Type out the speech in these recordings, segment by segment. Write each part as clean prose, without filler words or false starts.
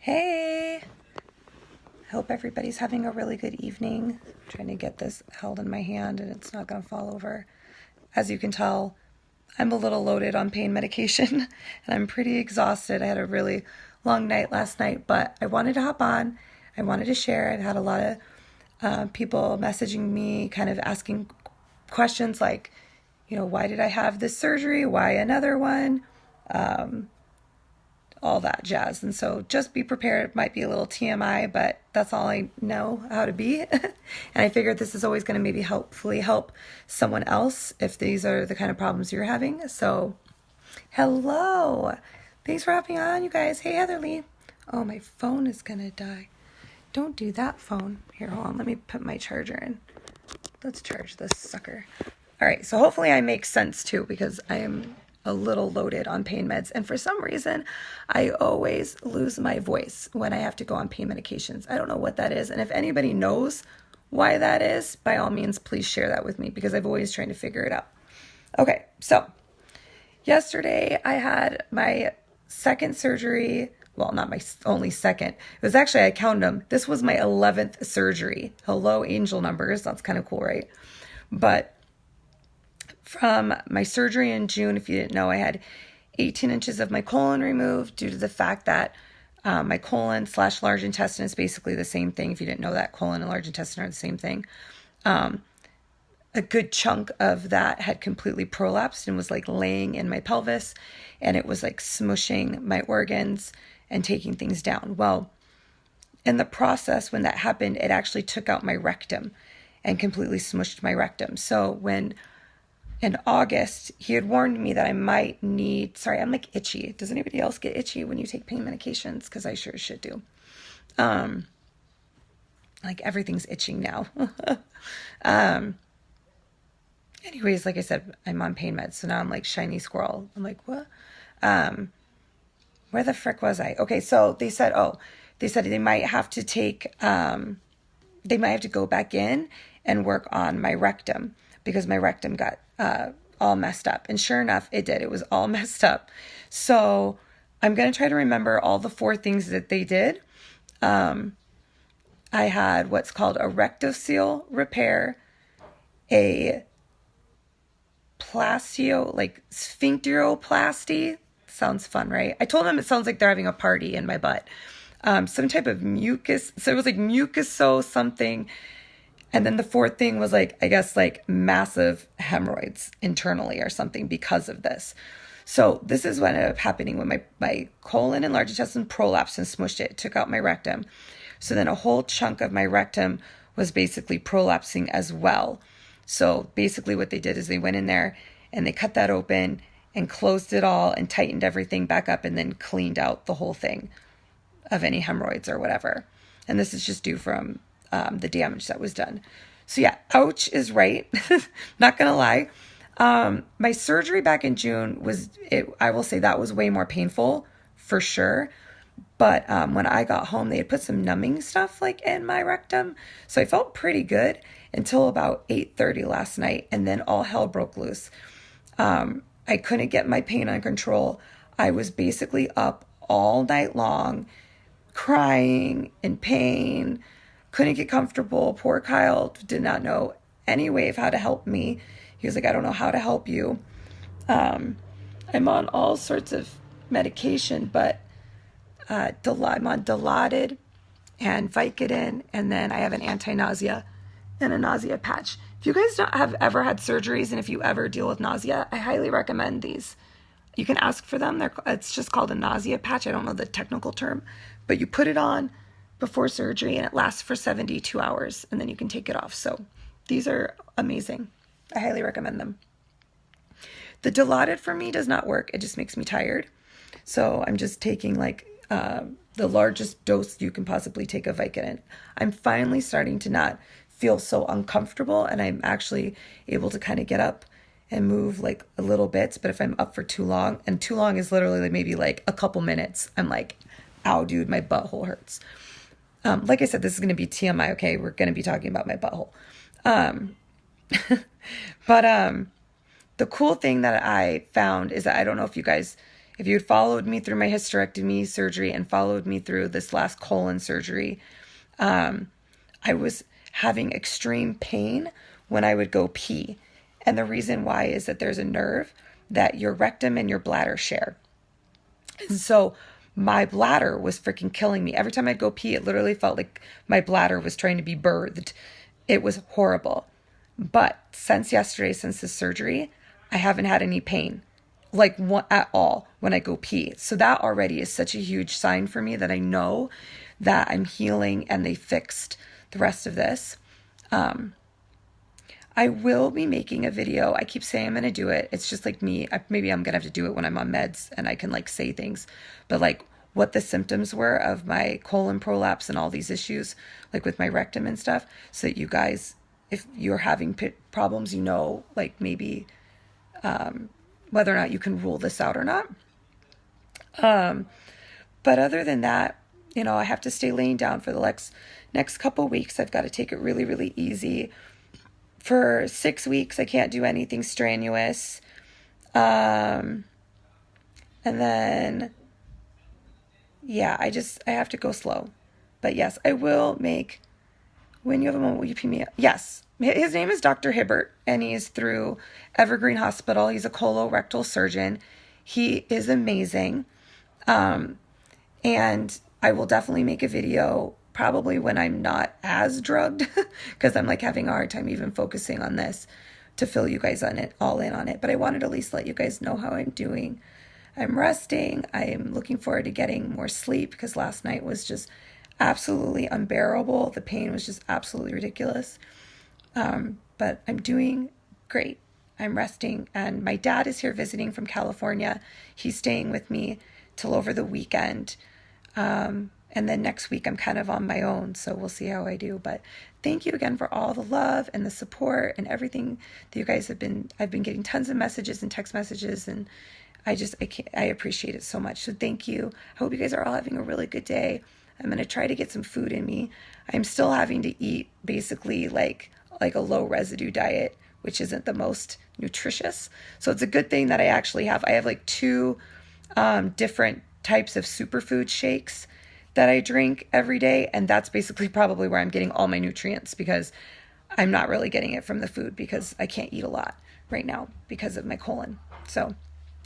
Hey, hope everybody's having a really good evening. I'm trying to get this held in my hand and it's not going to fall over. As you can tell, I'm a little loaded on pain medication and I'm pretty exhausted. I had a really long night last night, but I wanted to hop on. I wanted to share. I've had a lot of people messaging me, kind of asking questions like, why did I have this surgery? Why another one? All that jazz. And so just be prepared. It might be a little TMI, but that's all I know how to be. And I figured this is always going to maybe hopefully help someone else if these are the kind of problems you're having. So hello. Thanks for hopping on, you guys. Hey, Heather Lee. Oh, my phone is going to die. Don't do that, phone. Here, hold on. Let me put my charger in. Let's charge this sucker. All right. So hopefully I make sense too, because I am a little loaded on pain meds. And for some reason, I always lose my voice when I have to go on pain medications. I don't know what that is. And if anybody knows why that is, by all means, please share that with me because I've always trying to figure it out. Okay, so yesterday I had my second surgery. Well, not my only second. It was actually, I counted them. This was my 11th surgery. Hello, angel numbers. That's kind of cool, right? But from my surgery in June, if you didn't know, I had 18 inches of my colon removed due to the fact that my colon/large intestine is basically the same thing. If you didn't know that, colon and large intestine are the same thing. A good chunk of that had completely prolapsed and was like laying in my pelvis, and it was like smushing my organs and taking things down. Well, in the process, when that happened, it actually took out my rectum and completely smushed my rectum. So when in August, he had warned me that I might need, sorry, I'm like itchy. Does anybody else get itchy when you take pain medications? Because I sure as shit do. Like everything's itching now. Anyways, like I said, I'm on pain meds. So now I'm like shiny squirrel. I'm like, what? Where the frick was I? Okay, so they said they might have to they might have to go back in and work on my rectum because my rectum got all messed up. And sure enough, it did. It was all messed up. So I'm going to try to remember all the 4 things that they did. I had what's called a rectocele repair, a sphincteroplasty. Sounds fun, right? I told them it sounds like they're having a party in my butt. Some type of mucus. So it was like mucoso something. And then the 4th thing was like, I guess like massive hemorrhoids internally or something because of this. So this is what ended up happening when my colon and large intestine prolapsed and smushed it. It took out my rectum. So then a whole chunk of my rectum was basically prolapsing as well. So basically what they did is they went in there and they cut that open and closed it all and tightened everything back up and then cleaned out the whole thing of any hemorrhoids or whatever. And this is just due from the damage that was done. So yeah, ouch is right. Not gonna lie. My surgery back in June I will say that was way more painful for sure. But when I got home, they had put some numbing stuff like in my rectum. So I felt pretty good until about 8:30 last night. And then all hell broke loose. I couldn't get my pain under control. I was basically up all night long, crying in pain, couldn't get comfortable. Poor Kyle did not know any way of how to help me. He was like, I don't know how to help you. I'm on all sorts of medication, but I'm on Dilaudid and Vicodin, and then I have an anti-nausea and a nausea patch. If you guys have ever had surgeries and if you ever deal with nausea, I highly recommend these. You can ask for them. It's just called a nausea patch. I don't know the technical term, but you put it on before surgery and it lasts for 72 hours and then you can take it off. So these are amazing. I highly recommend them. The Dilaudid for me does not work. It just makes me tired. So I'm just taking like the largest dose you can possibly take of Vicodin. I'm finally starting to not feel so uncomfortable and I'm actually able to kind of get up and move like a little bit. But if I'm up for too long, and too long is literally maybe like a couple minutes, I'm like, ow, dude, my butthole hurts. Like I said, this is going to be TMI, okay? We're going to be talking about my butthole. But the cool thing that I found is that I don't know if you guys if you had followed me through my hysterectomy surgery and followed me through this last colon surgery, I was having extreme pain when I would go pee. And the reason why is that there's a nerve that your rectum and your bladder share. And so my bladder was freaking killing me. Every time I'd go pee, it literally felt like my bladder was trying to be birthed. It was horrible. But since yesterday, since this surgery, I haven't had any pain, like at all when I go pee. So that already is such a huge sign for me that I know that I'm healing and they fixed the rest of this. I will be making a video. I keep saying I'm going to do it. It's just like me. Maybe I'm going to have to do it when I'm on meds and I can like say things. But like what the symptoms were of my colon prolapse and all these issues, like with my rectum and stuff, so that you guys, if you're having problems, you know, like maybe whether or not you can rule this out or not. But other than that, you know, I have to stay laying down for the next couple weeks. I've got to take it really, really easy. For 6 weeks, I can't do anything strenuous. And then, yeah, I have to go slow. But yes, I will make, when you have a moment, will you pee me up? Yes. His name is Dr. Hibbert, and he is through Evergreen Hospital. He's a colorectal surgeon. He is amazing. And I will definitely make a video probably when I'm not as drugged, because I'm like having a hard time even focusing on this to fill you guys all in on it. But I wanted to at least let you guys know how I'm doing. I'm resting. I am looking forward to getting more sleep because last night was just absolutely unbearable. The pain was just absolutely ridiculous. But I'm doing great. I'm resting, and my dad is here visiting from California. He's staying with me till over the weekend. And then next week I'm kind of on my own, so we'll see how I do. But thank you again for all the love and the support and everything that you guys I've been getting tons of messages and text messages, and I appreciate it so much. So thank you. I hope you guys are all having a really good day. I'm going to try to get some food in me. I'm still having to eat basically like a low residue diet, which isn't the most nutritious. So it's a good thing that I have like 2 different types of superfood shakes that I drink every day. And that's basically probably where I'm getting all my nutrients, because I'm not really getting it from the food because I can't eat a lot right now because of my colon. So,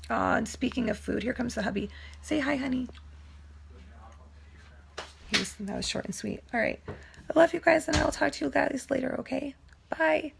and speaking of food, here comes the hubby. Say hi, honey. That was short and sweet. All right. I love you guys, and I'll talk to you guys later, okay? Bye.